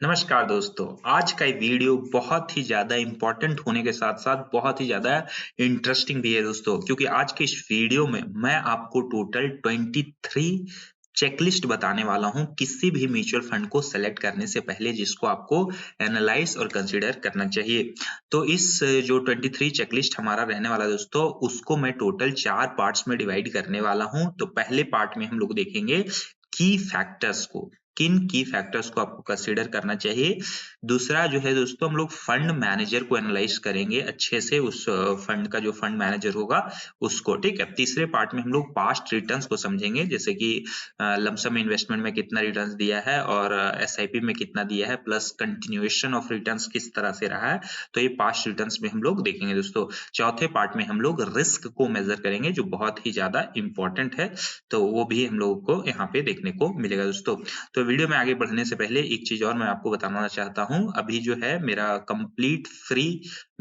नमस्कार दोस्तों, आज का ये वीडियो बहुत ही ज़्यादा इम्पोर्टेंट होने के साथ-साथ बहुत ही ज़्यादा इंटरेस्टिंग भी है दोस्तों, क्योंकि आज के इस वीडियो में मैं आपको टोटल 23 चेकलिस्ट बताने वाला हूँ, किसी भी म्यूचुअल फंड को सेलेक्ट करने से पहले जिसको आपको एनालाइज़ और कंसीडर करना चाहिए। तो इस जो 23 चेकलिस्ट हमारा रहने वाला है दोस्तों, उसको मैं टोटल 4 पार्ट्स में डिवाइड करने वाला हूँ। तो पहले पार्ट में हम लोग देखेंगे की फैक्टर्स को, किन की फैक्टर्स को आपको कंसीडर करना चाहिए। दूसरा जो है दोस्तों, हम लोग फंड मैनेजर को एनालाइज करेंगे अच्छे से, उस फंड का जो फंड मैनेजर होगा उसको, ठीक है। तीसरे पार्ट में हम लोग पास्ट रिटर्न्स को समझेंगे, जैसे कि लमसम इन्वेस्टमेंट में कितना रिटर्न्स दिया है और एसआईपी में कितना दिया है, प्लस कंटिन्यूएशन ऑफ रिटर्न्स किस तरह से रहा है, तो ये पास्ट रिटर्न्स में हम लोग देखेंगे दोस्तों। चौथे पार्ट में हम लोग रिस्क को मेजर करेंगे, जो बहुत ही ज्यादा इंपॉर्टेंट है, तो वो भी हम लोगों को यहाँ पे देखने को मिलेगा दोस्तों। तो वीडियो में आगे बढ़ने से पहले एक चीज और मैं आपको बताना चाहता हूँ। अभी जो है मेरा complete free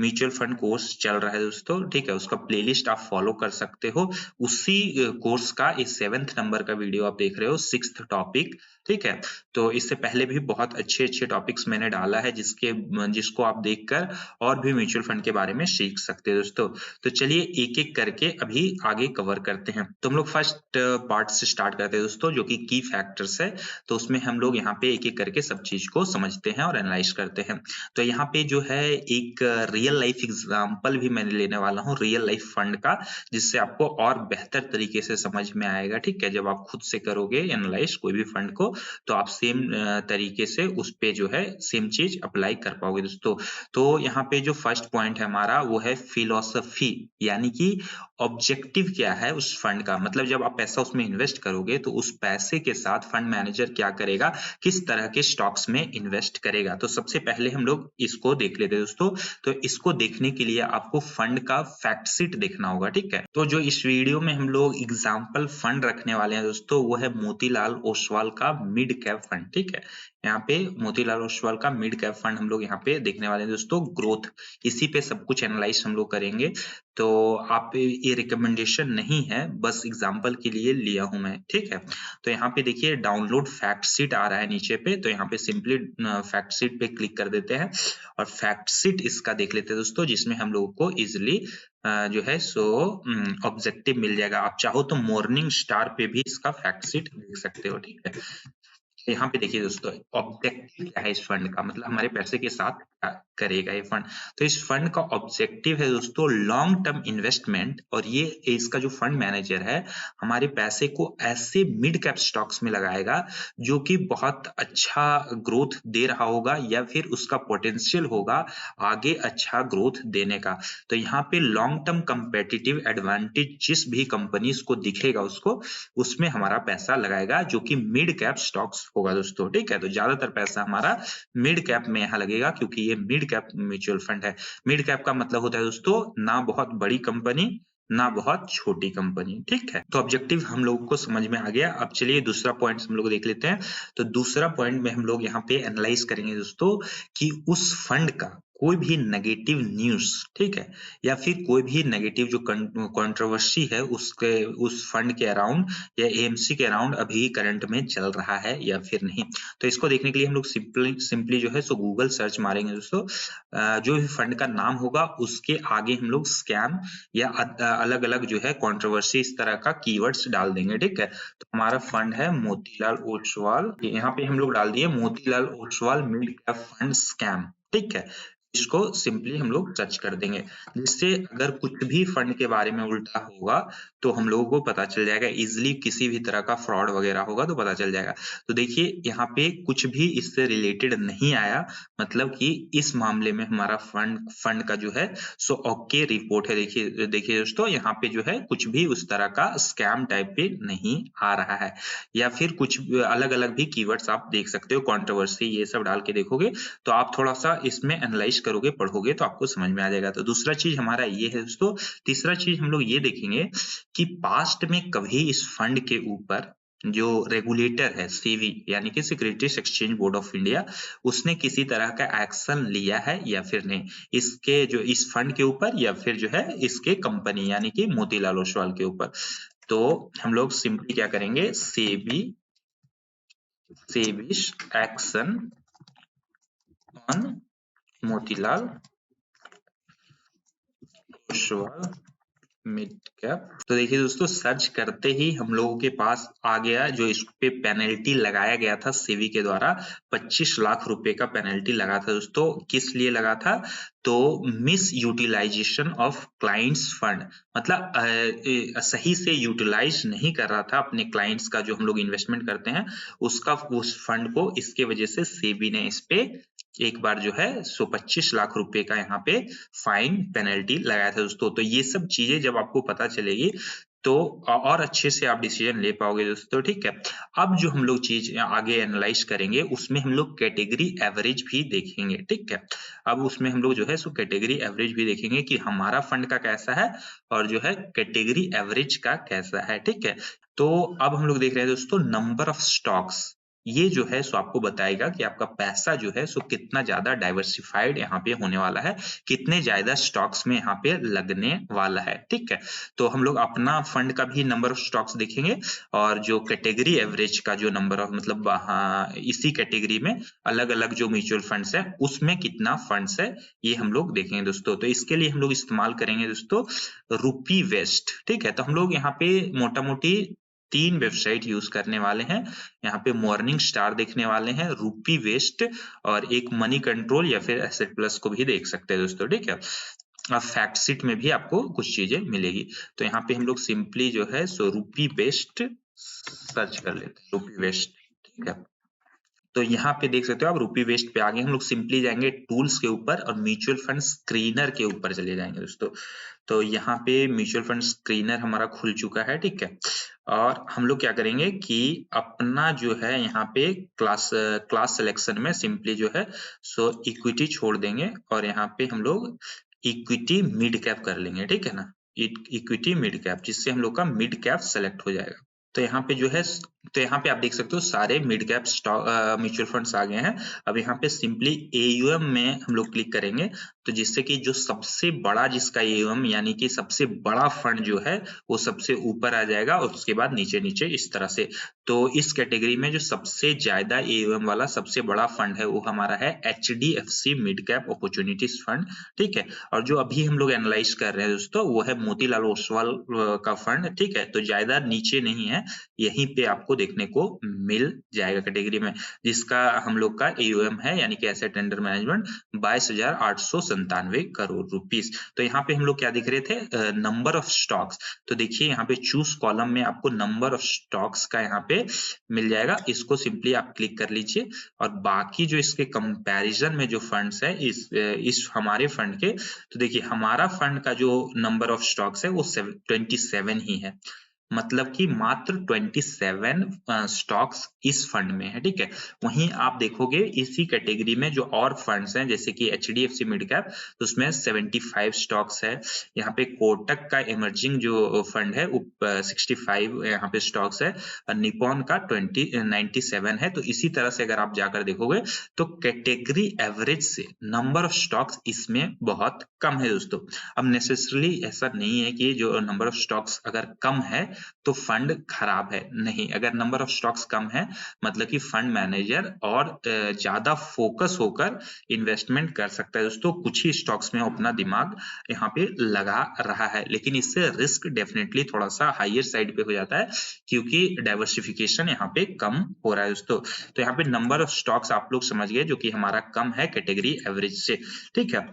mutual fund course चल रहा है दोस्तों, ठीक है। उसका प्लेलिस्ट आप फॉलो कर सकते हो। उसी कोर्स का इस 7th नंबर का वीडियो आप देख रहे हो, 6th टॉपिक, ठीक है। तो इससे पहले भी बहुत अच्छे टॉपिक्स मैंने डाला है, जिसको आप देखकर और भी म्यूचुअल फंड के बारे में सीख सकते हो दोस्तों। तो चलिए एक एक करके अभी आगे कवर करते हैं। तो हम लोग फर्स्ट पार्ट से स्टार्ट करते हैं दोस्तों, जो कि की फैक्टर्स है। तो उसमें हम लोग यहाँ पे एक-एक करके सब चीज को समझते हैं और एनालाइज करते हैं। तो यहाँ पे जो है एक रियल लाइफ एग्जांपल भी मैंने लेने वाला हूँ, रियल लाइफ फंड का, जिससे आपको और बेहतर तरीके से समझ में आएगा, ठीक है। जब आप खुद से करोगे एनालाइज कोई भी फंड को, तो आप सेम तरीके से उस पे जो है सेम चीज अप्लाई कर पाओगे दोस्तों। तो यहाँ पे जो फर्स्ट पॉइंट है हमारा, वो है फिलोसफी, यानी कि ऑब्जेक्टिव क्या है उस फंड का। मतलब जब आप पैसा उसमें इन्वेस्ट करोगे, तो उस पैसे के साथ फंड मैनेजर क्या करेगा, किस तरह के स्टॉक्स में इन्वेस्ट करेगा। तो सबसे पहले हम लोग इसको देख लेते हैं दोस्तों। तो इसको देखने के लिए आपको फंड का फैक्ट शीट देखना होगा, ठीक है। तो जो इस वीडियो में हम लोग एग्जाम्पल फंड रखने वाले हैं दोस्तों, वो है मोतीलाल ओसवाल का मिड कैप फंड, ठीक है। यहाँ पे मोतीलाल ओसवाल का मिड कैप फंड हम लोग यहाँ पे देखने वाले हैं दोस्तों। ग्रोथ, इसी पे सब कुछ एनालाइज हम लोग करेंगे। तो आप ये रिकमेंडेशन नहीं है, बस एग्जांपल के लिए लिया हूं मैं, ठीक है। तो यहाँ पे देखिए डाउनलोड फैक्ट शीट आ रहा है नीचे पे, तो यहाँ पे सिंपली फैक्ट शीट पे क्लिक कर देते हैं और फैक्ट शीट इसका देख लेते हैं दोस्तों, जिसमें हम लोगों को इजिली जो है सो ऑब्जेक्टिव मिल जाएगा। आप चाहो तो मॉर्निंग स्टार पे भी इसका फैक्ट शीट देख सकते हो, ठीक है। यहाँ पे देखिए दोस्तों, ऑब्जेक्टिव क्या है इस फंड का, मतलब हमारे पैसे के साथ क्या करेगा ये फंड। तो इस फंड का ऑब्जेक्टिव है दोस्तों लॉन्ग टर्म इन्वेस्टमेंट, और ये इसका जो फंड मैनेजर है, हमारे पैसे को ऐसे मिड कैप स्टॉक्स में लगाएगा जो कि बहुत अच्छा ग्रोथ दे रहा होगा, या फिर उसका पोटेंशियल होगा आगे अच्छा ग्रोथ देने का। तो यहाँ पे लॉन्ग टर्म कंपेटिटिव एडवांटेज जिस भी कंपनीज को दिखेगा, उसमें हमारा पैसा लगाएगा, जो कि मिड कैप स्टॉक्स होगा दोस्तों, ठीक है। तो ज्यादातर पैसा हमारा मिड कैप में यहाँ लगेगा, क्योंकि ये मिड कैप म्यूचुअल फंड है। मिड कैप का मतलब होता है दोस्तों, ना बहुत बड़ी कंपनी, ना बहुत छोटी कंपनी, ठीक है। तो ऑब्जेक्टिव हम लोगों को समझ में आ गया। अब चलिए दूसरा पॉइंट हम लोग देख लेते हैं। तो दूसरा पॉइंट में हम लोग यहाँ पे एनालाइज करेंगे दोस्तों, कि उस फंड का कोई भी नेगेटिव न्यूज, ठीक है, या फिर कोई भी नेगेटिव जो कंट्रोवर्सी है उसके, उस फंड के अराउंड या एएमसी के अराउंड अभी करंट में चल रहा है या फिर नहीं। तो इसको देखने के लिए हम लोग सिंपली जो है सो गूगल सर्च मारेंगे दोस्तों। जो भी फंड का नाम होगा उसके आगे हम लोग स्कैम या अलग अलग जो है कंट्रोवर्सी, इस तरह का कीवर्ड्स डाल देंगे, ठीक है। तो हमारा फंड है मोतीलाल ओसवाल, यहाँ पे हम लोग डाल दिए Motilal Oswal mid cap fund scam, ठीक है। इसको सिंपली हम लोग सर्च कर देंगे, जिससे अगर कुछ भी फंड के बारे में उल्टा होगा तो हम लोगों को पता चल जाएगा इजिली। किसी भी तरह का फ्रॉड वगैरह होगा तो पता चल जाएगा। तो देखिए यहाँ पे कुछ भी इससे रिलेटेड नहीं आया, मतलब कि इस मामले में हमारा फंड का जो है सो ओके रिपोर्ट है। देखिए देखिए दोस्तों, यहाँ पे जो है कुछ भी उस तरह का स्कैम टाइप पे नहीं आ रहा है, या फिर कुछ अलग अलग भी कीवर्ड्स आप देख सकते हो, कंट्रोवर्सी ये सब डाल के देखोगे तो आप थोड़ा सा इसमें एनालाइज करोगे, पढ़ोगे तो आपको समझ में आ जाएगा। तो दूसरा चीज हमारा ये है दोस्तों। तीसरा चीज हम लोग ये देखेंगे कि पास्ट में कभी इस फंड के ऊपर जो रेगुलेटर है सेबी, यानी कि securities exchange board of India, उसने किसी तरह का एक्शन लिया है या फिर नहीं, इसके जो इस फंड के ऊपर, या फिर जो है इसके कंपनी यानी कि मोतीलाल ओसवाल के ऊपर। तो हम लोग सिंपली क्या करेंगे, सेबी एक्शन फन मोतीलाल ओसवाल मिड कैप। तो देखिए दोस्तों, सर्च करते ही हम लोगों के पास आ गया जो इस पे पेनल्टी लगाया गया था सेबी के द्वारा। 25 लाख रुपए का पेनल्टी लगा था दोस्तों। किस लिए लगा था? तो misutilization of clients fund, मतलब सही से यूटिलाइज नहीं कर रहा था अपने क्लाइंट्स का, जो हम लोग इन्वेस्टमेंट करते हैं उसका, उस फंड को। इसके वजह से सेबी ने इस पे एक बार जो है 125 लाख रुपए का यहाँ पे फाइन पेनल्टी लगाया था दोस्तों। तो ये सब चीजें जब आपको पता चलेगी तो और अच्छे से आप डिसीजन ले पाओगे दोस्तों, ठीक है। अब जो हम लोग चीज आगे एनालाइज करेंगे उसमें हम लोग कैटेगरी एवरेज भी देखेंगे, ठीक है। अब उसमें हम लोग जो है सो कैटेगरी एवरेज भी देखेंगे कि हमारा फंड का कैसा है और जो है कैटेगरी एवरेज का कैसा है, ठीक है। तो अब हम लोग देख रहे हैं दोस्तों नंबर ऑफ स्टॉक्स। ये जो है सो आपको बताएगा कि आपका पैसा जो है सो कितना ज्यादा डाइवर्सिफाइड यहाँ पे होने वाला है, कितने ज्यादा स्टॉक्स में यहाँ पे लगने वाला है, ठीक है। तो हम लोग अपना फंड का भी नंबर ऑफ स्टॉक्स देखेंगे और जो कैटेगरी एवरेज का जो नंबर ऑफ, मतलब इसी कैटेगरी में अलग अलग जो म्यूचुअल फंड्स है उसमें कितना फंड्स है ये हम लोग देखेंगे दोस्तों। तो इसके लिए हम लोग इस्तेमाल करेंगे दोस्तों रूपी वेस्ट, ठीक है। तो हम लोग यहाँ पे मोटा मोटी 3 वेबसाइट यूज करने वाले हैं। यहाँ पे मॉर्निंग स्टार देखने वाले हैं, रूपी वेस्ट और एक मनी कंट्रोल या फिर एसेट प्लस को भी देख सकते हैं दोस्तों, ठीक है। अब फैक्ट शीट में भी आपको कुछ चीजें मिलेगी। तो यहाँ पे हम लोग सिंपली जो है सो रूपी वेस्ट सर्च कर लेते हैं, रूपी वेस्ट, ठीक है। तो यहाँ पे देख सकते हो आप रूपी वेस्ट पे आगे हम लोग सिंपली जाएंगे टूल्स के ऊपर और म्यूचुअल फंड स्क्रीनर के ऊपर चले जाएंगे दोस्तों। तो यहाँ पे म्यूचुअल फंड स्क्रीनर हमारा खुल चुका है, ठीक है। और हम लोग क्या करेंगे कि अपना जो है यहाँ पे क्लास सिलेक्शन में सिंपली जो है सो इक्विटी छोड़ देंगे और यहाँ पे हम लोग इक्विटी मिड कैप कर लेंगे, ठीक है ना। इक्विटी मिड कैप, जिससे हम लोग का मिड कैप सेलेक्ट हो जाएगा। तो यहाँ पे जो है, तो यहाँ पे आप देख सकते हो सारे mid cap stock mutual funds आ गए हैं। अब यहाँ पे सिंपली एयूएम में हम लोग क्लिक करेंगे, तो जिससे कि जो सबसे बड़ा जिसका एयूएम यानी कि सबसे बड़ा फंड जो है वो सबसे ऊपर आ जाएगा और उसके बाद नीचे नीचे इस तरह से। तो इस कैटेगरी में जो सबसे ज्यादा एयूएम वाला सबसे बड़ा फंड है वो हमारा है HDFC mid cap opportunities fund, ठीक है। और जो अभी हम लोग एनालाइज कर रहे हैं दोस्तों वो है मोतीलाल ओसवाल का फंड, ठीक है। तो ज्यादा नीचे नहीं है, यहीं पे आपको देखने को मिल जाएगा कैटेगरी में, जिसका हम लोग का एयूएम है यानी कि asset under management 22,897 crore rupees. तो यहाँ पे हम लोग क्या दिख रहे थे, नंबर ऑफ स्टॉक्स। तो देखिए यहाँ पे चूज कॉलम में आपको नंबर ऑफ स्टॉक्स का यहाँ पे मिल जाएगा, इसको सिंपली आप क्लिक कर लीजिए और बाकी जो इसके कंपैरिजन में जो फंड्स है इस हमारे फंड के, तो देखिए हमारा फंड का जो नंबर ऑफ स्टॉक्स है वो 27 ही है, मतलब कि मात्र 27 स्टॉक्स इस फंड में है, ठीक है। वहीं आप देखोगे इसी कैटेगरी में जो और फंड्स हैं जैसे कि HDFC मिड कैप, तो उसमें 75 स्टॉक्स है। यहाँ पे कोटक का इमर्जिंग जो फंड है 65 यहाँ पे स्टॉक्स है और निपॉन का 97 है। तो इसी तरह से अगर आप जाकर देखोगे तो कैटेगरी एवरेज से नंबर ऑफ स्टॉक्स इसमें बहुत कम है दोस्तों। अब नेसेसरली ऐसा नहीं है कि जो नंबर ऑफ स्टॉक्स अगर कम है तो फंड खराब है, नहीं। अगर नंबर ऑफ स्टॉक्स कम है मतलब कि फंड मैनेजर और ज्यादा फोकस होकर इन्वेस्टमेंट कर सकता है दोस्तों। कुछ ही स्टॉक्स में अपना दिमाग यहाँ पे लगा रहा है, लेकिन इससे रिस्क डेफिनेटली थोड़ा सा हायर साइड पे हो जाता है क्योंकि डाइवर्सिफिकेशन यहाँ पे कम हो रहा है दोस्तों। तो यहाँ पे नंबर ऑफ स्टॉक्स आप लोग समझ गए जो कि हमारा कम है कैटेगरी एवरेज से, ठीक है।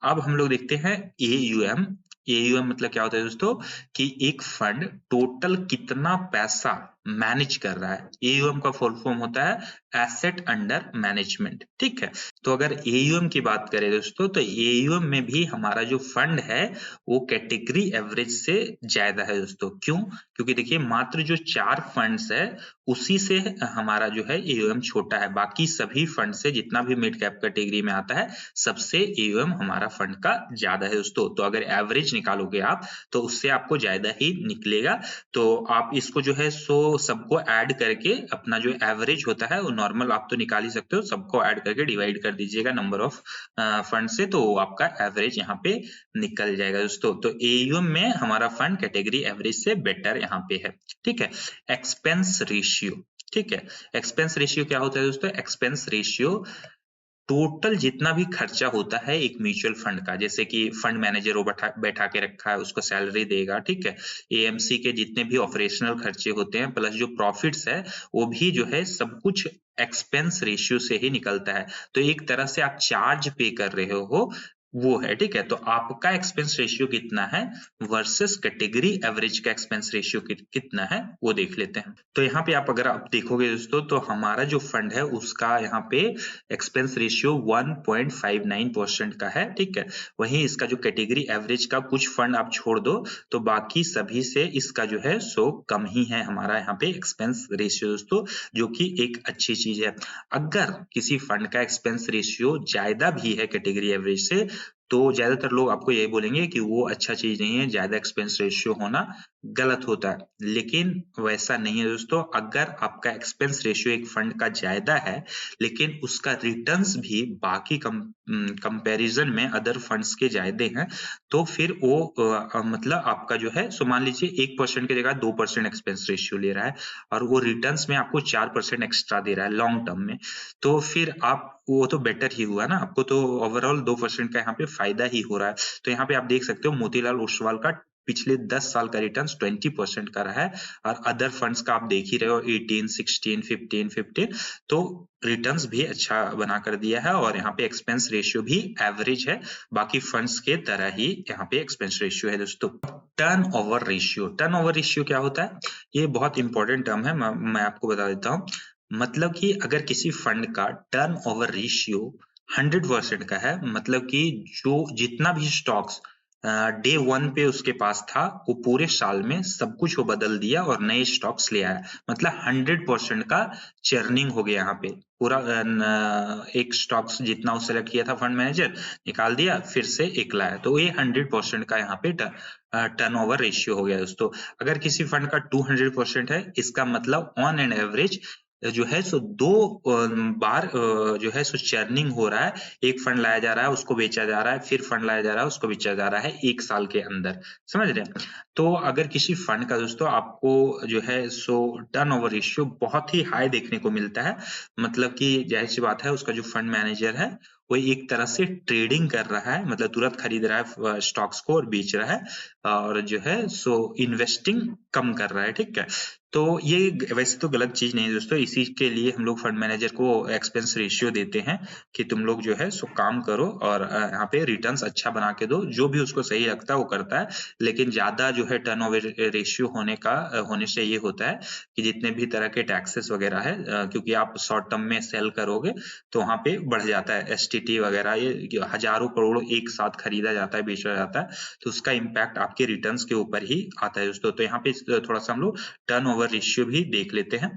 अब हम लोग देखते हैं एयूएम। एयूएम मतलब क्या होता है दोस्तों कि एक फंड टोटल कितना पैसा मैनेज कर रहा है। एयूएम का फुल फॉर्म होता है एसेट अंडर मैनेजमेंट, ठीक है। तो अगर एयूएम की बात करें दोस्तों तो एयूएम में भी हमारा जो फंड है वो कैटेगरी एवरेज से ज्यादा है दोस्तों। क्यों? क्योंकि देखिए मात्र जो 4 फंड्स है उसी से हमारा जो है एयूएम छोटा है, बाकी सभी फंड से जितना भी मिड कैप कैटेगरी में आता है सबसे एयूएम हमारा फंड का ज्यादा है दोस्तों। तो अगर एवरेज निकालोगे आप तो उससे आपको ज्यादा ही निकलेगा। तो आप इसको जो है सो सबको ऐड करके अपना जो एवरेज होता है वो नॉर्मल आप तो निकाल ही सकते हो, सबको ऐड करके डिवाइड कर दीजिएगा नंबर ऑफ फंड से, तो आपका एवरेज यहाँ पे निकल जाएगा दोस्तों। तो एयूएम में हमारा फंड कैटेगरी एवरेज से बेटर यहाँ पे है, ठीक है। एक्सपेंस रेशियो, ठीक है। एक्सपेंस रेशियो क्या होता है दोस्तों? एक्सपेंस रेशियो टोटल जितना भी खर्चा होता है एक म्यूचुअल फंड का, जैसे कि फंड मैनेजर वो बैठा के रखा है, उसको सैलरी देगा, ठीक है, एएमसी के जितने भी ऑपरेशनल खर्चे होते हैं प्लस जो प्रॉफिट्स है वो भी जो है सब कुछ एक्सपेंस रेशियो से ही निकलता है। तो एक तरह से आप चार्ज पे कर रहे हो वो है, ठीक है। तो आपका एक्सपेंस रेशियो कितना है वर्सेस कैटेगरी एवरेज का एक्सपेंस रेशियो कितना है वो देख लेते हैं। तो यहाँ पे अगर आप देखोगे दोस्तों तो हमारा जो फंड है उसका यहाँ पे एक्सपेंस रेशियो 1.59% का है, ठीक है। वहीं इसका जो कैटेगरी एवरेज का कुछ फंड आप छोड़ दो तो बाकी सभी से इसका जो है सो कम ही है हमारा यहाँ पे एक्सपेंस रेशियो दोस्तों, जो कि एक अच्छी चीज है। अगर किसी फंड का एक्सपेंस रेशियो ज्यादा भी है कैटेगरी एवरेज से तो ज्यादातर लोग आपको यही बोलेंगे कि वो अच्छा चीज नहीं है, ज्यादा एक्सपेंस रेशियो होना गलत होता है, लेकिन वैसा नहीं है दोस्तों। अगर आपका एक्सपेंस रेशियो एक फंड का ज्यादा है लेकिन उसका रिटर्न्स भी बाकी कंपैरिजन में अदर फंड्स के ज्यादा हैं तो फिर वो मतलब आपका जो है सो मान लीजिए 1% की जगह 2% एक्सपेंस रेशियो ले रहा है और वो रिटर्न्स में आपको 4% एक्स्ट्रा दे रहा है लॉन्ग टर्म में, तो फिर आप वो तो बेटर ही हुआ ना, आपको तो ओवरऑल 2% का यहाँ पे फायदा ही हो रहा है। तो यहाँ पे आप देख सकते हो मोतीलाल ओसवाल का पिछले 10 साल का रिटर्न्स 20% का रहा है और अदर फंड्स का आप देख ही रहे हो 18, 16, 15, तो रिटर्न्स भी अच्छा बना कर दिया है और यहाँ पे एक्सपेंस रेशियो भी एवरेज है, बाकी फंड्स के तरह ही यहाँ पे एक्सपेंस रेशियो है दोस्तों। टर्नओवर रेशियो क्या होता है, ये बहुत इंपॉर्टेंट टर्म है, मैं आपको बता देता हूँ। मतलब कि अगर किसी फंड का टर्नओवर रेशियो 100% का है, मतलब कि जो जितना भी स्टॉक्स डे 1 पे उसके पास था वो पूरे साल में सब कुछ वो बदल दिया और नए स्टॉक्स ले आया, मतलब 100% का चर्निंग हो गया यहाँ पे पूरा। एक स्टॉक्स जितना वो सेलेक्ट किया था फंड मैनेजर निकाल दिया फिर से एक लाया, तो ये 100% का यहाँ पे टर्नओवर रेशियो हो गया दोस्तों। अगर किसी फंड का 200% है इसका मतलब ऑन एन एवरेज जो है सो 2 बार जो है सो चर्निंग हो रहा है, एक फंड लाया जा रहा है उसको बेचा जा रहा है, फिर फंड लाया जा रहा है उसको बेचा जा रहा है 1 साल के अंदर, समझ रहे हैं। तो अगर किसी फंड का दोस्तों आपको जो है सो टर्नओवर रेशियो बहुत ही हाई देखने को मिलता है, मतलब कि जाहिर सी बात है उसका जो फंड मैनेजर है वो एक तरह से ट्रेडिंग कर रहा है, मतलब तुरंत खरीद रहा है स्टॉक्स को और बेच रहा है और जो है सो इन्वेस्टिंग कम कर रहा है, ठीक है। तो ये वैसे तो गलत चीज नहीं है दोस्तों, इसी के लिए हम लोग फंड मैनेजर को एक्सपेंस रेशियो देते हैं कि तुम लोग जो है सो काम करो और यहाँ पे रिटर्न्स अच्छा बना के दो, जो भी उसको सही लगता है वो करता है। लेकिन ज्यादा जो है टर्नओवर रेशियो होने से ये होता है कि जितने भी तरह के टैक्सेस वगैरह है, क्योंकि आप शॉर्ट टर्म में सेल करोगे तो वहां पे बढ़ जाता है एसटीटी वगैरह, ये हजारों करोड़ों एक साथ खरीदा जाता है बेचा जाता है, तो उसका इम्पैक्ट आपके रिटर्न्स के ऊपर ही आता है दोस्तों। तो यहाँ पे थोड़ा सा हम लोग टर्नओवर रेशियो भी देख लेते हैं।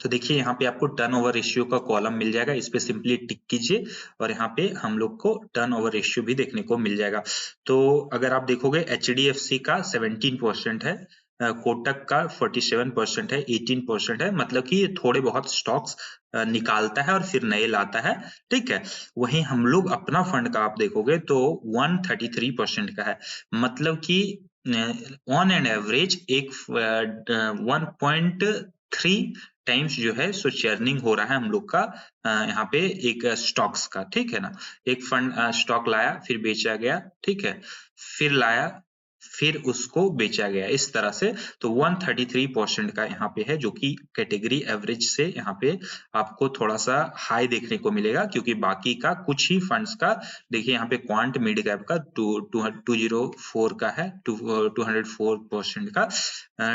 तो देखिए यहाँ पे आपको टर्नओवर रेशियो का कॉलम मिल जाएगा, इस पे सिंपली टिक कीजिए और यहाँ पे हम लोग को टर्नओवर रेशियो भी देखने को मिल जाएगा। तो अगर आप देखोगे एचडीएफसी का 17% है, कोटक का 47% है, 18% है, मतलब कि ये थोड़े बहुत स्टॉक्स निकालता है और फिर नए लाता है, ठीक है। वहीं हम लोग अपना फंड का आप देखोगे तो 133% का है, मतलब कि ऑन एन एवरेज एक 1.3 टाइम्स जो है सो चर्निंग हो रहा है हम लोग का यहाँ पे एक स्टॉक्स का, ठीक है ना। एक फंड स्टॉक लाया फिर बेचा गया, ठीक है, फिर लाया फिर उसको बेचा गया, इस तरह से। तो 133% का यहाँ पे है, जो कि कैटेगरी एवरेज से यहाँ पे आपको थोड़ा सा हाई देखने को मिलेगा, क्योंकि बाकी का कुछ ही फंड्स का देखिए यहाँ पे क्वांट मिड कैप का 204 का है, 204% का,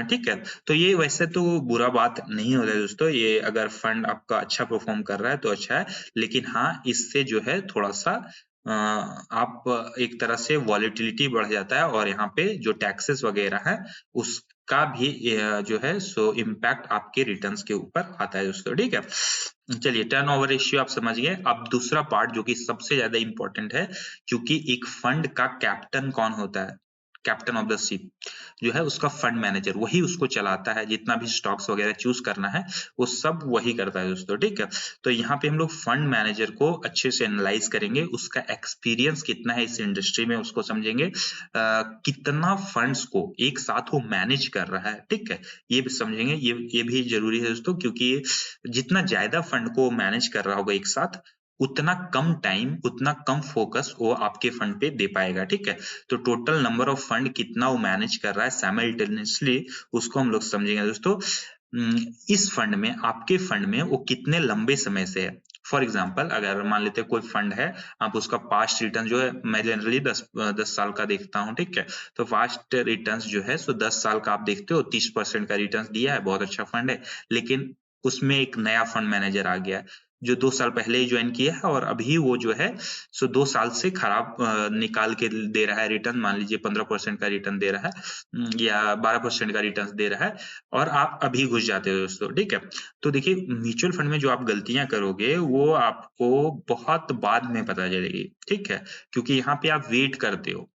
ठीक है। तो ये वैसे तो बुरा बात नहीं होता है दोस्तों, ये अगर फंड आपका अच्छा परफॉर्म कर रहा है तो अच्छा है, लेकिन हाँ इससे जो है थोड़ा सा आप एक तरह से वॉलेटिलिटी बढ़ जाता है और यहाँ पे जो टैक्सेस वगैरह है उसका भी जो है सो इम्पैक्ट आपके रिटर्न्स के ऊपर आता है दोस्तों, ठीक है। चलिए टर्नओवर रेशियो आप समझ गए। अब दूसरा पार्ट जो कि सबसे ज्यादा इंपॉर्टेंट है, क्योंकि एक फंड का कैप्टन कौन होता है, कैप्टन ऑफ द शिप जो है उसका फंड मैनेजर, वही उसको चलाता है, जितना भी स्टॉक्स वगैरह चूज करना है वो सब वही करता है दोस्तों, ठीक है। तो यहाँ पे हम लोग फंड मैनेजर को अच्छे से एनालाइज करेंगे, उसका एक्सपीरियंस कितना है इस इंडस्ट्री में उसको समझेंगे, कितना फंड्स को एक साथ वो मैनेज कर रहा है, ठीक है, ये भी समझेंगे। ये भी जरूरी है दोस्तों, क्योंकि जितना ज्यादा फंड को मैनेज कर रहा होगा एक साथ उतना कम टाइम, उतना कम फोकस वो आपके फंड पे दे पाएगा, ठीक है। तो टोटल नंबर ऑफ फंड कितना वो मैनेज कर रहा है साइमल्टेनियसली, उसको हम लोग समझेंगे दोस्तों। इस फंड में, आपके फंड में वो कितने लंबे समय से है। फॉर एग्जाम्पल अगर मान लेते हैं कोई फंड है, आप उसका पास्ट रिटर्न जो है, मैं जनरली 10 साल का देखता हूँ, ठीक है। तो पास्ट रिटर्न्स जो है सो 10 साल का आप देखते हो, 30% का रिटर्न दिया है, बहुत अच्छा फंड है। लेकिन उसमें एक नया फंड मैनेजर आ गया है जो 2 साल पहले ही ज्वाइन किया है और अभी वो जो है सो 2 साल से खराब निकाल के दे रहा है रिटर्न। मान लीजिए 15% का रिटर्न दे रहा है या 12% का रिटर्न दे रहा है और आप अभी घुस जाते हो दोस्तों, ठीक है। तो देखिए म्यूचुअल फंड में जो आप गलतियां करोगे वो आपको बहुत बाद में पता चलेगी, ठीक है, क्योंकि यहाँ पे आप वेट करते हो।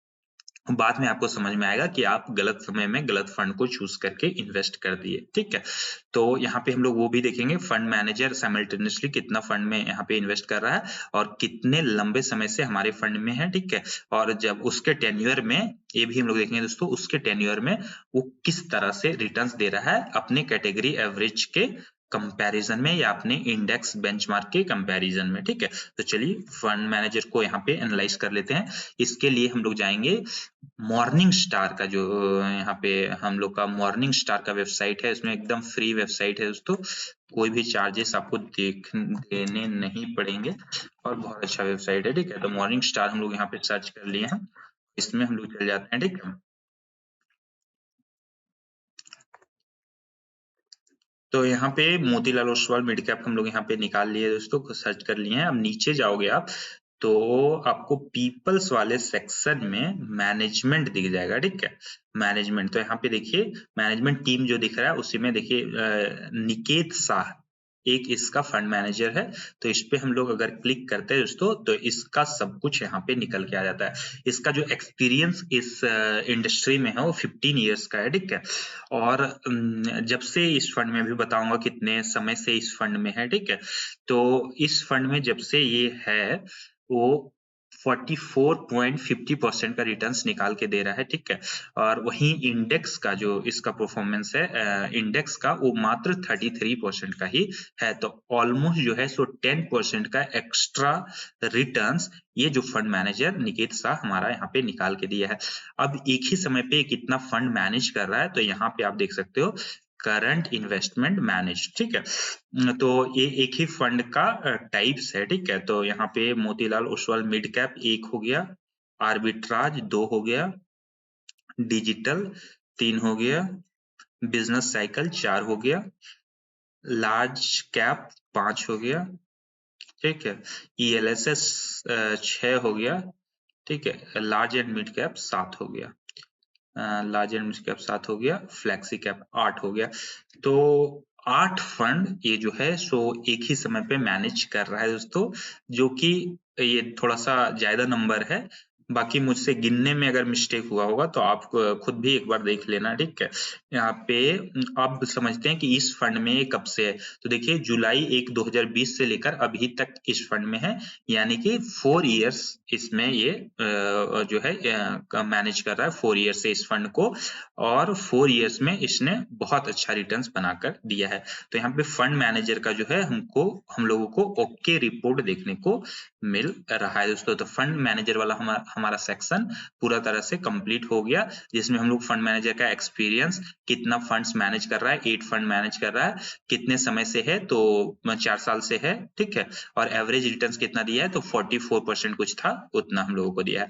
बाद में आपको समझ में आएगा कि आप गलत समय में गलत फंड को चूज करके इन्वेस्ट कर दिए, ठीक है। तो यहाँ पे हम लोग वो भी देखेंगे फंड मैनेजर साइमल्टेनियसली कितना फंड में यहाँ पे इन्वेस्ट कर रहा है और कितने लंबे समय से हमारे फंड में है, ठीक है। और जब उसके टेन्योर में, ये भी हम लोग देखेंगे दोस्तों, उसके टेन्योर में वो किस तरह से रिटर्न्स दे रहा है अपने कैटेगरी एवरेज के कंपैरिजन में या अपने इंडेक्स बेंचमार्क के कंपैरिजन में, ठीक है। तो चलिए फंड मैनेजर को यहाँ पे एनालाइज कर लेते हैं। इसके लिए हम लोग जाएंगे मॉर्निंग स्टार का, जो यहाँ पे हम लोग का मॉर्निंग स्टार का वेबसाइट है, इसमें एकदम फ्री वेबसाइट है दोस्तों, कोई भी चार्जेस आपको देने नहीं पड़ेंगे और बहुत अच्छा वेबसाइट है, ठीक है। तो मॉर्निंग स्टार हम लोग यहाँ पे सर्च कर लिए हैं, इसमें हम लोग चल जाते हैं, ठीक है। तो यहाँ पे मोतीलाल ओसवाल मिड कैप हम लोग यहाँ पे निकाल लिए दोस्तों, सर्च कर लिए हैं। अब नीचे जाओगे आप तो आपको पीपल्स वाले सेक्शन में मैनेजमेंट दिख जाएगा, ठीक है। मैनेजमेंट, तो यहाँ पे देखिए मैनेजमेंट टीम जो दिख रहा है उसी में देखिए निकेत शाह एक इसका फंड मैनेजर है। तो इस पे हम लोग अगर क्लिक करते हैं दोस्तों तो इसका सब कुछ यहाँ पे निकल के आ जाता है। इसका जो एक्सपीरियंस इस इंडस्ट्री में है वो 15 इयर्स का है, ठीक है। और जब से इस फंड में भी बताऊंगा कितने समय से इस फंड में है, ठीक है। तो इस फंड में जब से ये है वो 44.50% का रिटर्न्स निकाल के दे रहा है, ठीक है। और वहीं इंडेक्स का जो इसका परफॉर्मेंस है, इंडेक्स का, वो मात्र 33% का ही है। तो ऑलमोस्ट जो है सो 10% का एक्स्ट्रा रिटर्न्स ये जो फंड मैनेजर निकेत शाह हमारा यहाँ पे निकाल के दिया है। अब एक ही समय पे कितना फंड मैनेज कर रहा है, तो यहाँ पे आप देख सकते हो करंट इन्वेस्टमेंट मैनेज, ठीक है। तो ये एक ही फंड का टाइप्स है, ठीक है। तो यहाँ पे मोतीलाल ओसवाल मिड कैप 1 हो गया, आर्बिट्राज 2 हो गया, डिजिटल 3 हो गया, बिजनेस साइकिल 4 हो गया, लार्ज कैप 5 हो गया, ठीक है। ELSS 6 हो गया, ठीक है। लार्ज एंड मिड कैप 7 हो गया, लार्ज एंड मिड कैप 7 हो गया, फ्लैक्सी कैप 8 हो गया। तो 8 फंड ये जो है सो एक ही समय पे मैनेज कर रहा है दोस्तों, जो कि ये थोड़ा सा ज्यादा नंबर है। बाकी मुझसे गिनने में अगर मिस्टेक हुआ होगा तो आप खुद भी एक बार देख लेना, ठीक है। यहाँ पे अब समझते हैं कि इस फंड में ये कब से है। तो देखिए जुलाई 1 2020 से लेकर अभी तक इस फंड में है, यानी कि 4 इयर्स इसमें ये जो है मैनेज कर रहा है, 4 ईयर्स से इस फंड को, और 4 इयर्स में इसने बहुत अच्छा रिटर्न्स बनाकर दिया है। तो यहाँ पे फंड मैनेजर का जो है हम लोगों को ओके रिपोर्ट देखने को मिल रहा है दोस्तों। तो फंड मैनेजर वाला हमारा सेक्शन पूरा तरह से कंप्लीट हो गया, जिसमें हम लोग फंड मैनेजर का एक्सपीरियंस, कितना फंड्स मैनेज कर रहा है, 8 फंड मैनेज कर रहा है, कितने समय से है, तो 4 साल से है, ठीक है। और एवरेज रिटर्न्स कितना दिया है, तो 44% कुछ था, उतना हम लोगों को दिया है।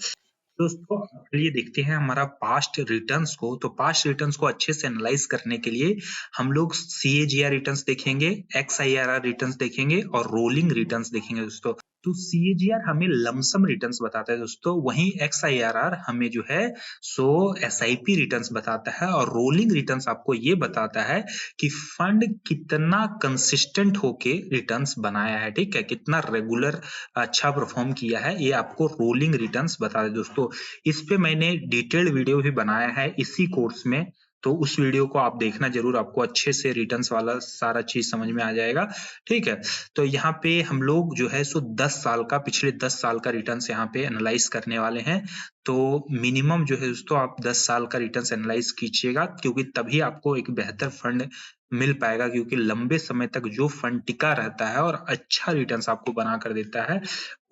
दोस्तों चलिए देखते हैं हमारा पास्ट रिटर्न्स को। तो पास्ट रिटर्न्स को अच्छे से एनालाइज करने के लिए हम लोग CAGR रिटर्न्स देखेंगे, XIRR रिटर्न्स देखेंगे और रोलिंग रिटर्न्स देखेंगे दोस्तों। तो CAGR हमें लमसम रिटर्न्स बताता है दोस्तों, वहीं XIRR हमें जो है सो SIP रिटर्न्स बताता है, और रोलिंग रिटर्न्स आपको ये बताता है कि फंड कितना कंसिस्टेंट होके रिटर्न्स बनाया है, ठीक है, कितना रेगुलर अच्छा परफॉर्म किया है, ये आपको रोलिंग रिटर्न्स बता दे दोस्तों। इस पे मैंने डिटेल्ड वीडियो भी बनाया है इसी कोर्स में, तो उस वीडियो को आप देखना जरूर, आपको अच्छे से रिटर्न्स वाला सारा चीज समझ में आ जाएगा, ठीक है। तो यहाँ पे हम लोग जो है सो 10 साल का, पिछले 10 साल का रिटर्न्स यहाँ पे एनालाइज करने वाले हैं। तो मिनिमम जो है दोस्तों आप 10 साल का रिटर्न्स एनालाइज कीजिएगा, क्योंकि तभी आपको एक बेहतर फंड मिल पाएगा, क्योंकि लंबे समय तक जो फंड टिका रहता है और अच्छा रिटर्न्स आपको बना कर देता है,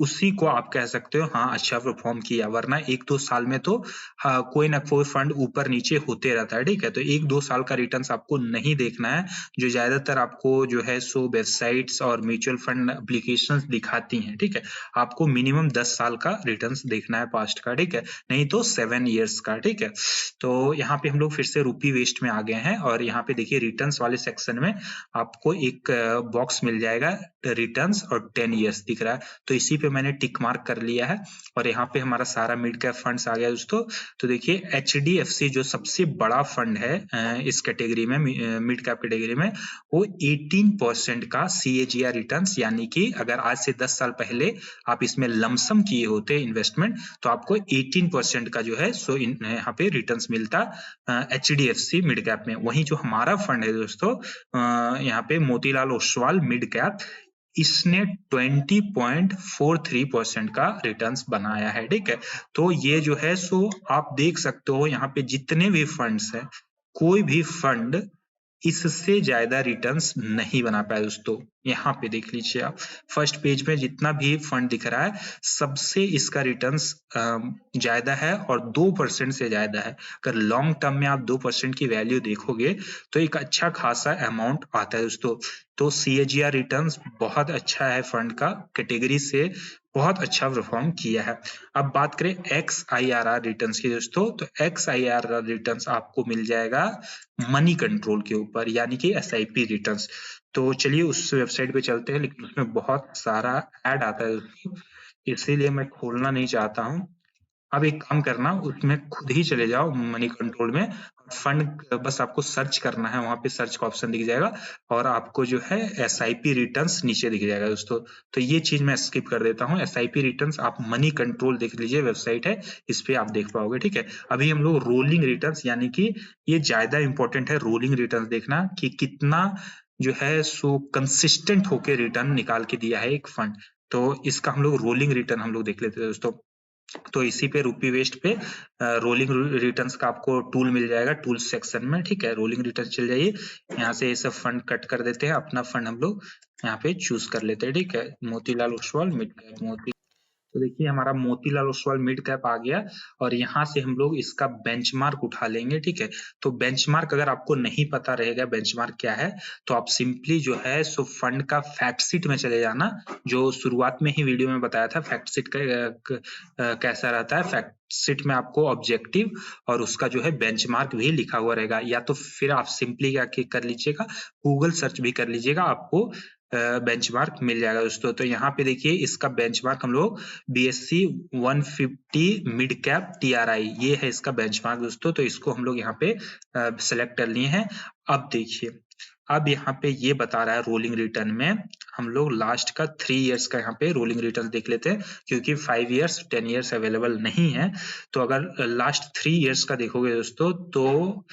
उसी को आप कह सकते हो हाँ अच्छा परफॉर्म किया। वरना 1-2 साल में तो हाँ, कोई ना कोई फंड ऊपर नीचे होते रहता है, ठीक है? तो 1-2 साल का रिटर्न्स आपको नहीं देखना है, जो ज्यादातर आपको जो है सो वेबसाइट्स और म्यूचुअल फंड एप्लीकेशंस दिखाती हैं, ठीक है? आपको मिनिमम 10 साल का रिटर्न्स देखना है पास्ट का, ठीक है? नहीं तो 7 इयर्स का, ठीक है? तो यहाँ पे हम लोग फिर से रूपी वेस्ट में आ गए हैं और यहाँ पे देखिए रिटर्न्स वाले सेक्शन में आपको एक बॉक्स मिल जाएगा, रिटर्न्स और 10 इयर्स दिख रहा है, तो इसी पे मैंने टिक मार्क कर लिया है और यहाँ पे हमारा सारा मिड कैप फंड्स आ गया दोस्तों। तो देखिए HDFC जो सबसे बड़ा फंड है इस कैटेगरी में, मिड कैप कैटेगरी में, वो 18% का CAGR रिटर्न्स, यानी कि अगर आज से 10 साल पहले आप इसमें लमसम किए होते इन्वेस्टमेंट तो आपको 18% का जो है सो यहाँ पे रिटर्न्स मिलता HDFC मिड कैप में। वहीं जो हमारा फंड है दोस्तों यहाँ पे मोतीलाल ओसवाल मिड कैप, इसने 20.43% का रिटर्न्स बनाया है, ठीक है? तो ये जो है सो आप देख सकते हो यहाँ पे जितने भी फंड्स हैं, कोई भी फंड इससे ज्यादा रिटर्न्स नहीं बना पाया दोस्तों। यहाँ पे देख लीजिए आप, फर्स्ट पेज में जितना भी फंड दिख रहा है, सबसे इसका रिटर्न्स ज्यादा है और 2% से ज्यादा है। अगर लॉन्ग टर्म में आप 2% की वैल्यू देखोगे तो एक अच्छा खासा अमाउंट आता है दोस्तों। तो CAGR रिटर्न्स बहुत अच्छा है, फंड का कैटेगरी से बहुत अच्छा परफॉर्म किया है। अब बात करें XIRR रिटर्न्स की दोस्तों, तो XIRR रिटर्न्स आपको मिल जाएगा मनी कंट्रोल के ऊपर, यानी कि SIP रिटर्न्स। तो चलिए उस वेबसाइट पे चलते हैं, लेकिन उसमें बहुत सारा ऐड आता है दोस्तों, इसीलिए मैं खोलना नहीं चाहता हूँ। अब एक काम करना, उसमें खुद ही चले जाओ मनी कंट्रोल में, फंड बस आपको सर्च करना है, वहां पे सर्च का ऑप्शन दिख जाएगा और आपको जो है SIP रिटर्न्स नीचे दिख जाएगा दोस्तों। तो ये चीज मैं स्किप कर देता हूँ, SIP रिटर्न्स आप मनी कंट्रोल देख लीजिए, वेबसाइट है, इस पे आप देख पाओगे, ठीक है? अभी हम लोग रोलिंग रिटर्न्स, यानी कि ये ज्यादा इंपॉर्टेंट है, रोलिंग रिटर्न्स देखना कि कितना जो है सो कंसिस्टेंट होके रिटर्न निकाल के दिया है एक फंड। तो इसका हम लोग रोलिंग रिटर्न हम लोग देख लेते हैं दोस्तों। तो इसी पे रूपी वेस्ट पे रोलिंग रिटर्न्स का आपको टूल मिल जाएगा, टूल सेक्शन में, ठीक है? रोलिंग रिटर्न चल जाइए, यहाँ से ये सब फंड कट कर देते हैं, अपना फंड हम लोग यहाँ पे चूज कर लेते हैं, ठीक है? मोतीलाल ओसवाल मिड कैप मोती, तो देखिए हमारा मोतीलाल ओसवाल मिड कैप आ गया और यहाँ से हम लोग इसका बेंचमार्क उठा लेंगे, ठीक है? तो बेंचमार्क अगर आपको नहीं पता रहेगा बेंचमार्क क्या है, तो आप सिंपली जो है सो फंड का फैक्ट शीट में चले जाना, जो शुरुआत में ही वीडियो में बताया था फैक्ट शीट का कैसा रहता है। फैक्ट शीट में आपको ऑब्जेक्टिव और उसका जो है बेंचमार्क भी लिखा हुआ रहेगा, या तो फिर आप सिंपली क्या कर लीजिएगा, गूगल सर्च भी कर लीजिएगा, आपको बेंचमार्क मिल जाएगा दोस्तों। तो यहाँ पे देखिए इसका बेंचमार्क हम लोग BSE 150 मिड कैप TRI, ये है इसका बेंचमार्क दोस्तों। तो इसको हम लोग यहाँ पे सेलेक्ट कर लिए हैं। अब देखिए, अब यहाँ पे ये बता रहा है रोलिंग रिटर्न में हम लोग लास्ट का 3 इयर्स का यहाँ पे रोलिंग रिटर्न देख लेते हैं, क्योंकि 5 इयर्स 10 इयर्स अवेलेबल नहीं है। तो अगर लास्ट 3 इयर्स का देखोगे दोस्तों, तो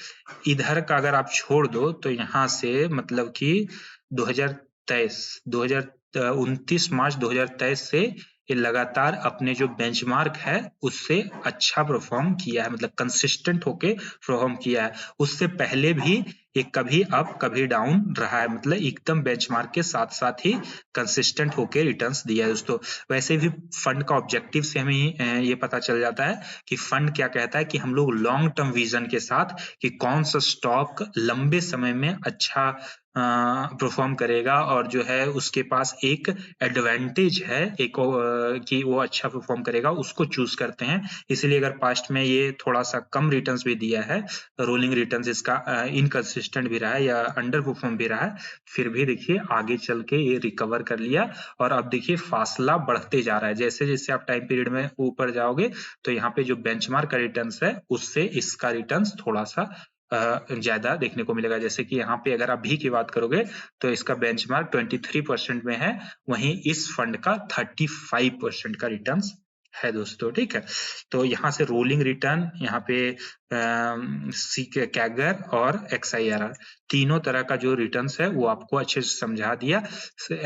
इधर का अगर आप छोड़ दो तो यहाँ से मतलब कि 29 मार्च 2023 से ये लगातार अपने जो बेंचमार्क है उससे अच्छा परफॉर्म किया है, मतलब कंसिस्टेंट होके परफॉर्म किया है। उससे पहले भी ये कभी अप कभी डाउन रहा है, मतलब एकदम बेंचमार्क के साथ साथ ही कंसिस्टेंट होके रिटर्न्स दिया है दोस्तों। वैसे भी फंड का ऑब्जेक्टिव से हमें ये पता चल जाता है कि फंड क्या कहता है, कि हम लोग लॉन्ग टर्म विजन के साथ कि कौन सा स्टॉक लंबे समय में अच्छा परफॉर्म करेगा और जो है उसके पास एक एडवांटेज है एक कि वो अच्छा परफॉर्म करेगा, उसको चूज करते हैं। इसलिए अगर पास्ट में ये थोड़ा सा कम रिटर्न्स भी दिया है, रोलिंग रिटर्न्स इसका इनकंसिस्टेंट भी रहा है या अंडर परफॉर्म भी रहा है, फिर भी देखिए आगे चल के ये रिकवर कर लिया और अब देखिए फासला बढ़ते जा रहा है। जैसे जैसे आप टाइम पीरियड में ऊपर जाओगे तो यहाँ पे जो बेंचमार्क का रिटर्न्स है उससे इसका रिटर्न्स थोड़ा सा ज्यादा देखने को मिलेगा। जैसे कि यहाँ पे अगर अभी की बात करोगे तो इसका बेंचमार्क 23% में है, वहीं इस फंड का 35% का रिटर्न्स है दोस्तों, ठीक है? तो यहाँ से रोलिंग रिटर्न, यहाँ पे कैगर और XIRR तीनों तरह का जो रिटर्न्स है वो आपको अच्छे से समझा दिया।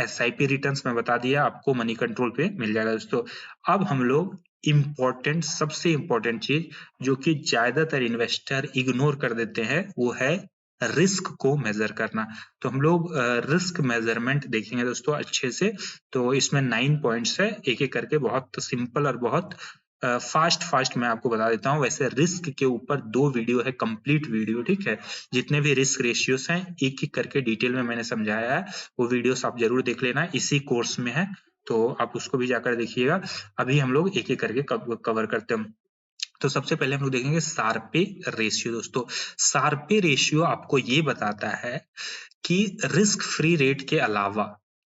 SIP रिटर्न्स में बता दिया, आपको मनी कंट्रोल पे मिल जाएगा दोस्तों। अब हम लोग इम्पोर्टेंट, सबसे इम्पोर्टेंट चीज जो कि ज्यादातर इन्वेस्टर इग्नोर कर देते हैं, वो है रिस्क को मेजर करना। तो हम लोग रिस्क मेजरमेंट देखेंगे दोस्तों अच्छे से। तो इसमें 9 पॉइंट्स है, एक एक करके बहुत सिंपल और बहुत फास्ट मैं आपको बता देता हूँ। वैसे रिस्क के ऊपर 2 वीडियो है, कंप्लीट वीडियो, ठीक है। जितने भी रिस्क रेशियोस हैं एक एक करके डिटेल में मैंने समझाया है, वो वीडियोस आप जरूर देख लेना, इसी कोर्स में है, तो आप उसको भी जाकर देखिएगा। अभी हम लोग एक एक करके कवर करते हैं। तो सबसे पहले हम लोग देखेंगे सार्पे रेशियो। दोस्तों सार्पे रेशियो आपको ये बताता है कि रिस्क फ्री रेट के अलावा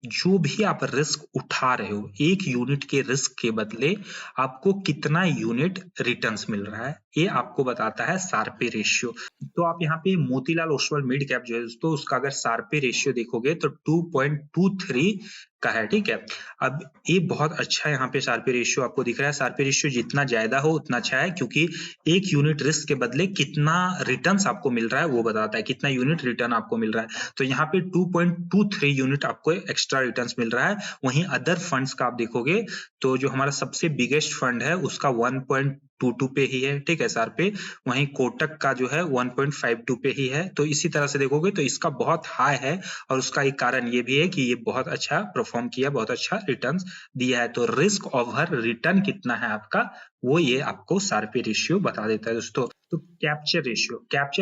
जो भी आप रिस्क उठा रहे हो, 1 यूनिट के रिस्क के बदले आपको कितना यूनिट रिटर्न्स मिल रहा है, ये आपको बताता है सार्पे रेशियो। तो आप यहाँ पे मोतीलाल ओसवाल मिड कैप जो है दोस्तों, उसका अगर सार्पे रेशियो देखोगे तो 2.23 का है, ठीक है। अब ये बहुत अच्छा यहाँ पे सार्पे रेशियो आपको दिख रहा है। सार्पे रेशियो जितना ज्यादा हो उतना अच्छा है, क्योंकि 1 यूनिट रिस्क के बदले कितना रिटर्न्स आपको मिल रहा है वो बताता है, कितना यूनिट रिटर्न आपको मिल रहा है। तो यहाँ पे 2.23 यूनिट आपको एक्स्ट्रा रिटर्न्स मिल रहा है। वहीं अदर फंड्स का आप देखोगे तो जो हमारा सबसे बिगेस्ट फंड है उसका 1.22 पे ही है, ठीक है, सार्पे। वहीं कोटक का जो है 1.52 पे ही है। तो इसी तरह से देखोगे तो इसका बहुत हाई है, और उसका एक कारण ये भी है कि ये बहुत अच्छा परफॉर्म किया, बहुत अच्छा रिटर्न्स दिया है। तो रिस्क ओवर रिटर्न कितना है आपका, वो ये आपको सार्पे रेशियो बता देता है दोस्तों। तो कैप्चर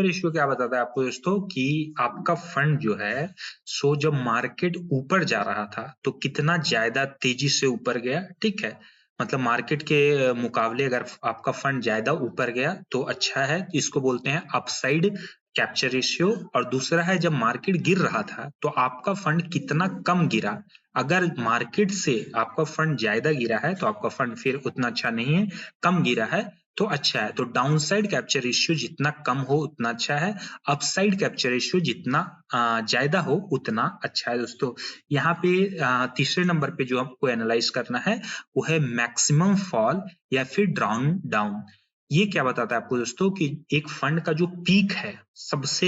रेशियो क्या बताता है आपको दोस्तों, कि आपका फंड जो है सो जब मार्केट ऊपर जा रहा था तो कितना ज्यादा तेजी से ऊपर गया, ठीक है। मतलब मार्केट के मुकाबले अगर आपका फंड ज्यादा ऊपर गया तो अच्छा है, इसको बोलते हैं अपसाइड कैप्चर रेशियो। और दूसरा है जब मार्केट गिर रहा था तो आपका फंड कितना कम गिरा। अगर मार्केट से आपका फंड ज्यादा गिरा है तो आपका फंड फिर उतना अच्छा नहीं है, कम गिरा है तो अच्छा है। तो डाउनसाइड कैप्चर रेशियो जितना कम हो उतना अच्छा है, अपसाइड कैप्चर रेशियो जितना ज्यादा हो उतना अच्छा है दोस्तों। यहाँ पे तीसरे नंबर पे जो आपको एनालाइज करना है वो है मैक्सिमम फॉल या फिर ड्राउन डाउन। ये क्या बताता है आपको दोस्तों, कि एक फंड का जो पीक है, सबसे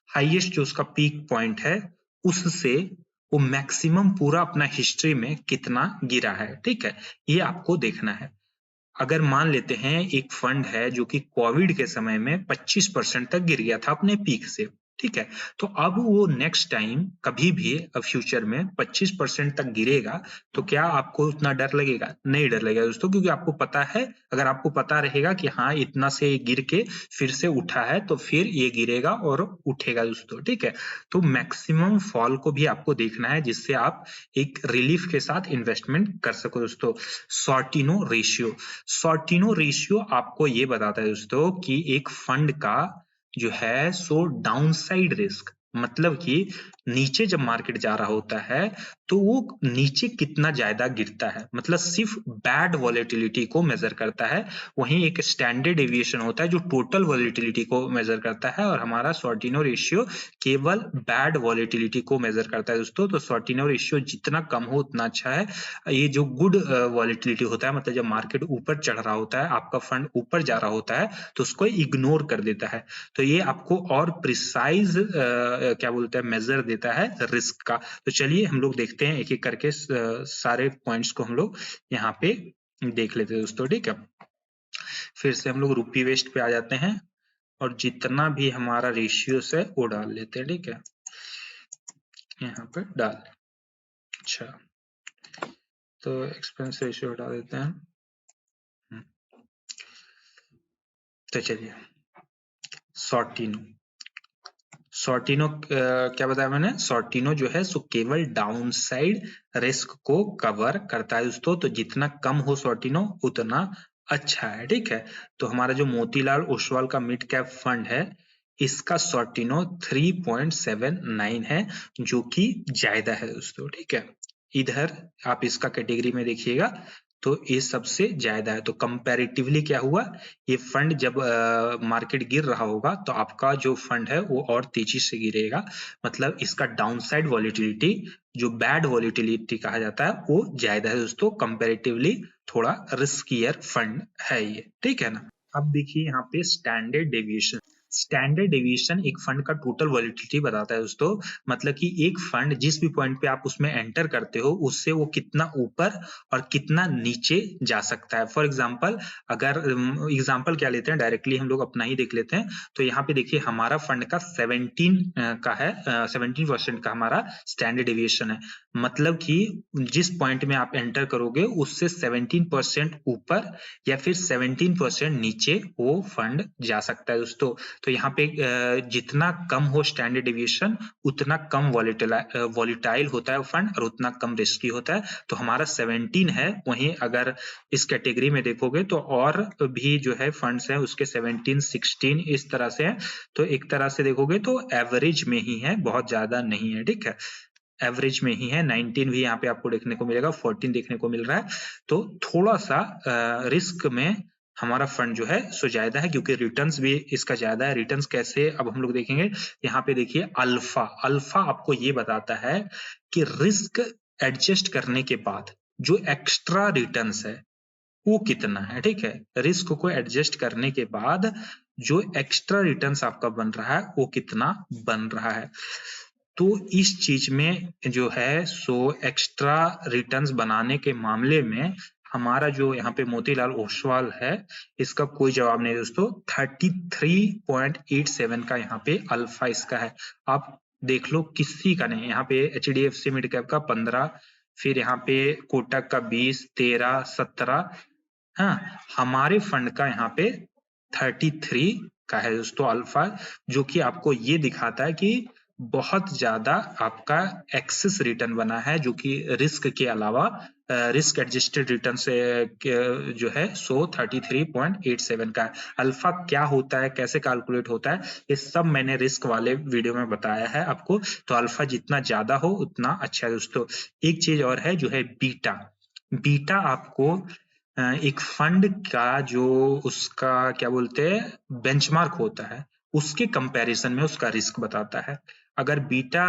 हाईएस्ट जो उसका पीक पॉइंट है, उससे वो मैक्सिमम पूरा अपना हिस्ट्री में कितना गिरा है, ठीक है, ये आपको देखना है। अगर मान लेते हैं एक फंड है जो कि कोविड के समय में 25% तक गिर गया था अपने पीक से, ठीक है, तो अब वो नेक्स्ट टाइम कभी भी फ्यूचर में 25% तक गिरेगा तो क्या आपको उतना डर लगेगा? नहीं डर लगेगा दोस्तों, क्योंकि आपको पता है, अगर आपको पता रहेगा कि हाँ इतना से गिर के फिर से उठा है तो फिर ये गिरेगा और उठेगा दोस्तों, ठीक है। तो मैक्सिमम फॉल को भी आपको देखना है, जिससे आप एक रिलीफ के साथ इन्वेस्टमेंट कर सको दोस्तों। सॉर्टिनो रेशियो आपको ये बताता है दोस्तों कि एक फंड का जो है सो डाउनसाइड रिस्क, मतलब कि नीचे जब मार्केट जा रहा होता है तो वो नीचे कितना ज्यादा गिरता है, मतलब सिर्फ बैड वॉलेटिलिटी को मेजर करता है। वहीं एक स्टैंडर्ड डेविएशन होता है जो टोटल वॉलेटिलिटी को मेजर करता है, और हमारा सॉर्टिनो रेशियो केवल बैड वॉलेटिलिटी को मेजर करता है दोस्तों। तो सॉर्टिनो रेशियो जितना कम हो उतना अच्छा है। ये जो गुड वॉलेटिलिटी होता है, मतलब जब मार्केट ऊपर चढ़ रहा होता है, आपका फंड ऊपर जा रहा होता है, तो उसको इग्नोर कर देता है। तो ये आपको और प्रिसाइज क्या बोलते हैं मेजर देता है रिस्क का। तो चलिए हम लोग देखते हैं एक एक करके सारे पॉइंट्स को हम लोग यहाँ पे देख लेते हैं दोस्तों, ठीक है। फिर से हम लोग रुपी वेस्ट पे आ जाते हैं और जितना भी हमारा रेशियोस है वो डाल लेते हैं, ठीक है, यहाँ पे डाल। अच्छा, तो एक्सपेंस रेशियो हटा देते हैं। तो चलिए सॉर्टिनो क्या बताया मैंने, सॉर्टिनो जो है सो केवल डाउनसाइड रिस्क को कवर करता है दोस्तों। तो जितना कम हो सॉर्टिनो उतना अच्छा है, ठीक है। तो हमारा जो मोतीलाल ओसवाल का मिड कैप फंड है, इसका सॉर्टिनो 3.79 है, जो कि ज्यादा है दोस्तों, ठीक है। इधर आप इसका कैटेगरी में देखिएगा तो ये सबसे ज्यादा है। तो कंपैरेटिवली क्या हुआ, ये फंड जब मार्केट गिर रहा होगा तो आपका जो फंड है वो और तेजी से गिरेगा, मतलब इसका डाउनसाइड वॉलेटिलिटी, जो बैड वॉलेटिलिटी कहा जाता है, वो ज्यादा है दोस्तों। कंपैरेटिवली थोड़ा रिस्कियर फंड है ये, ठीक है ना। अब देखिए यहाँ पे स्टैंडर्ड डेविएशन। स्टैंडर्ड डेविएशन एक फंड का टोटल वॉलिटिलिटी बताता है दोस्तों, मतलब कि एक फंड जिस भी पॉइंट पे आप उसमें एंटर करते हो उससे वो कितना ऊपर और कितना नीचे जा सकता है। फॉर एग्जांपल अगर एग्जांपल क्या लेते हैं, डायरेक्टली हम लोग अपना ही देख लेते हैं। तो यहाँ पे देखिए हमारा फंड का 17 का है, 17% का हमारा स्टैंडर्ड डेविएशन है। मतलब कि जिस पॉइंट में आप एंटर करोगे उससे 17% ऊपर या फिर 17% नीचे वो फंड जा सकता है दोस्तों। तो यहाँ पे जितना कम हो स्टैंडर्ड डेविएशन उतना कम वॉलिटाइल होता है फंड और उतना कम रिस्की होता है। तो हमारा 17 है, वहीं अगर इस कैटेगरी में देखोगे तो और भी जो है फंड्स है उसके 17, 16 इस तरह से है। तो एक तरह से देखोगे तो एवरेज में ही है, बहुत ज्यादा नहीं है, ठीक है, एवरेज में ही है। 19 भी यहाँ पे आपको देखने को मिलेगा, 14 देखने को मिल रहा है। तो थोड़ा सा रिस्क में हमारा फंड जो है सो ज्यादा है, क्योंकि रिटर्न्स भी इसका ज्यादा है। रिटर्न्स कैसे, अब हम लोग देखेंगे। यहाँ पे देखिए अल्फा, अल्फा आपको ये बताता है कि रिस्क एडजस्ट करने के बाद जो एक्स्ट्रा रिटर्न्स है वो कितना है, ठीक है। रिस्क को एडजस्ट करने के बाद जो एक्स्ट्रा रिटर्न्स आपका बन रहा है वो कितना बन रहा है। तो इस चीज में जो है सो एक्स्ट्रा रिटर्न्स बनाने के मामले में हमारा जो यहाँ पे मोतीलाल ओसवाल है इसका कोई जवाब नहीं दोस्तों। 33.87 का यहाँ पे अल्फा इसका है। आप देख लो किसी का नहीं, यहाँ पे HDFC मिड कैप का 15, फिर यहाँ पे कोटक का 20, 13, 17, हाँ, हमारे फंड का यहाँ पे 33 का है दोस्तों अल्फा, जो कि आपको ये दिखाता है कि बहुत ज्यादा आपका एक्सेस रिटर्न बना है, जो कि रिस्क के अलावा रिस्क एडजस्टेड रिटर्न से जो है सो 33.87 का है। अल्फा क्या होता है, कैसे कैलकुलेट होता है, ये सब मैंने रिस्क वाले वीडियो में बताया है आपको। तो अल्फा जितना ज्यादा हो उतना अच्छा है दोस्तों। एक चीज और है जो है बीटा। बीटा आपको एक फंड का जो उसका क्या बोलते हैं बेंचमार्क होता है उसके कंपैरिजन में उसका रिस्क बताता है। अगर बीटा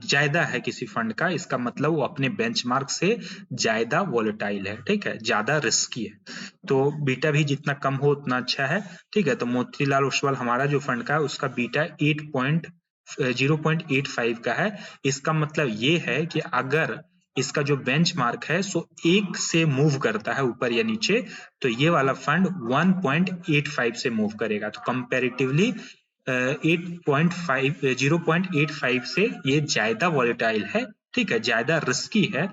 ज्यादा है किसी फंड का, इसका मतलब वो अपने बेंचमार्क से ज्यादा वॉलेटाइल है, ठीक है, ज्यादा रिस्की है। तो बीटा भी जितना कम हो उतना अच्छा है, ठीक है। तो मोतीलाल ओसवाल हमारा जो फंड का है उसका बीटा 0.85 का है। इसका मतलब ये है कि अगर इसका जो बेंचमार्क है सो 1 से मूव करता है ऊपर या नीचे, तो ये वाला फंड 1.85 से मूव करेगा। तो कंपैरेटिवली 0.85 से ये ज्यादा वॉलेटाइल है, ठीक है, ज्यादा रिस्की है।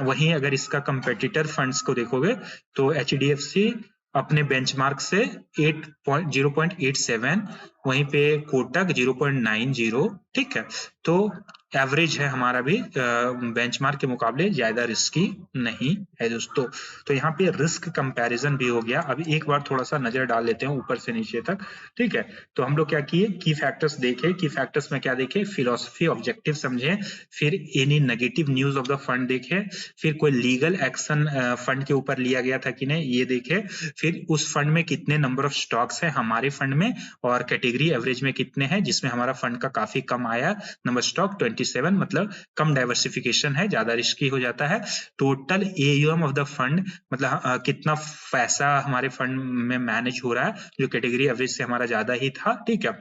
वहीं अगर इसका कंपेटिटर फंड्स को देखोगे तो HDFC अपने बेंचमार्क से 0.87, वहीं पे कोटक 0.90, ठीक है। तो एवरेज है हमारा भी, बेंचमार्क के मुकाबले ज्यादा रिस्की नहीं है दोस्तों। तो यहाँ पे रिस्क कंपैरिजन भी हो गया। अभी एक बार थोड़ा सा नजर डाल लेते हैं ऊपर से नीचे तक, ठीक है। तो हम लोग क्या किए, की फैक्टर्स देखे। की फैक्टर्स में क्या देखे, फिलोसफी, ऑब्जेक्टिव समझे, फिर any negative news of the fund देखे, फिर कोई लीगल एक्शन फंड के ऊपर लिया गया था कि नहीं ये देखे, फिर उस फंड में कितने नंबर ऑफ स्टॉक्स है हमारे फंड में और कैटेगरी एवरेज में कितने हैं, जिसमें हमारा फंड का काफी कम आया नंबर स्टॉक 27, मतलब कम डाइवर्सिफिकेशन है, ज्यादा रिस्की हो जाता है। Total AUM of the fund, मतलब कितना पैसा हमारे फंड में मैनेज हो रहा है, जो कैटेगरी एवरेज से हमारा ज्यादा ही था, ठीक है।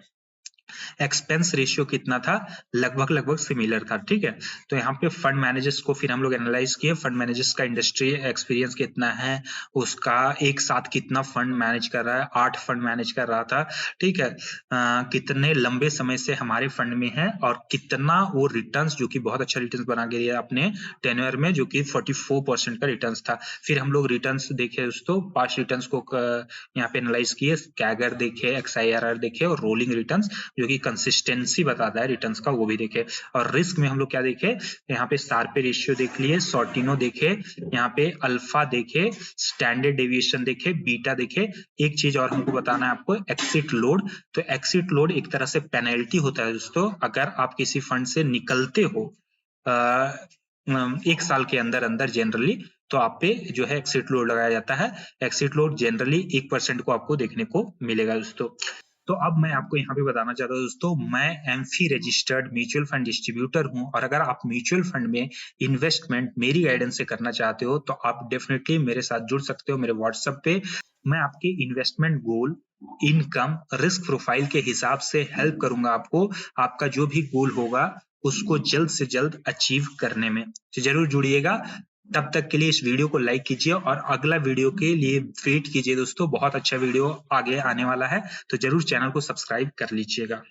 एक्सपेंस रेशियो कितना था, लगभग सिमिलर था, ठीक है। तो यहाँ पे फंड मैनेजर्स को फिर हम लोग एनालाइज किए, फंड मैनेजर्स का इंडस्ट्री एक्सपीरियंस कितना है, उसका एक साथ कितना फंड मैनेज कर रहा है, 8 फंड मैनेज कर रहा था, ठीक है। कितने लंबे समय से हमारे फंड में है और कितना वो रिटर्न्स, जो कि बहुत अच्छा रिटर्न्स बना के दिया अपने टेन्योर में, जो कि 44% का रिटर्न्स था। फिर हम लोग रिटर्न्स देखे दोस्तों, पास्ट रिटर्न्स को यहाँ पे एनालाइज किए, कैगर देखे, XIRR देखे और रोलिंग रिटर्न्स, जो कि कंसिस्टेंसी बताता है रिटर्न्स का, वो भी देखे। और रिस्क में हम लोग क्या देखे, यहाँ पे शार्पे रेशियो देख लिए, सॉर्टिनो देखे, यहाँ पे अल्फा देखे, स्टैंडर्ड डेविएशन देखे, बीटा देखे। एक चीज और हमको बताना है आपको, एक्सिट लोड। तो एक्सिट लोड एक तरह से पेनल्टी होता है दोस्तों, अगर आप किसी फंड से निकलते हो 1 साल के अंदर अंदर जनरली, तो आप पे जो है एक्सिट लोड लगाया जाता है। एक्सिट लोड जनरली 1% को आपको देखने को मिलेगा दोस्तों। तो अब मैं आपको यहाँ पे बताना चाहता हूँ दोस्तों, मैं AMFI registered mutual fund distributor हूँ, और अगर आप म्यूचुअल फंड में इन्वेस्टमेंट मेरी गाइडेंस से करना चाहते हो तो आप डेफिनेटली मेरे साथ जुड़ सकते हो मेरे व्हाट्सएप पे। मैं आपके इन्वेस्टमेंट गोल इनकम, रिस्क प्रोफाइल के हिसाब से हेल्प करूंगा आपको, आपका जो भी गोल होगा उसको जल्द से जल्द अचीव करने में। तो जरूर जुड़िएगा। तब तक के लिए इस वीडियो को लाइक कीजिए और अगला वीडियो के लिए वेट कीजिए दोस्तों, बहुत अच्छा वीडियो आगे आने वाला है, तो जरूर चैनल को सब्सक्राइब कर लीजिएगा।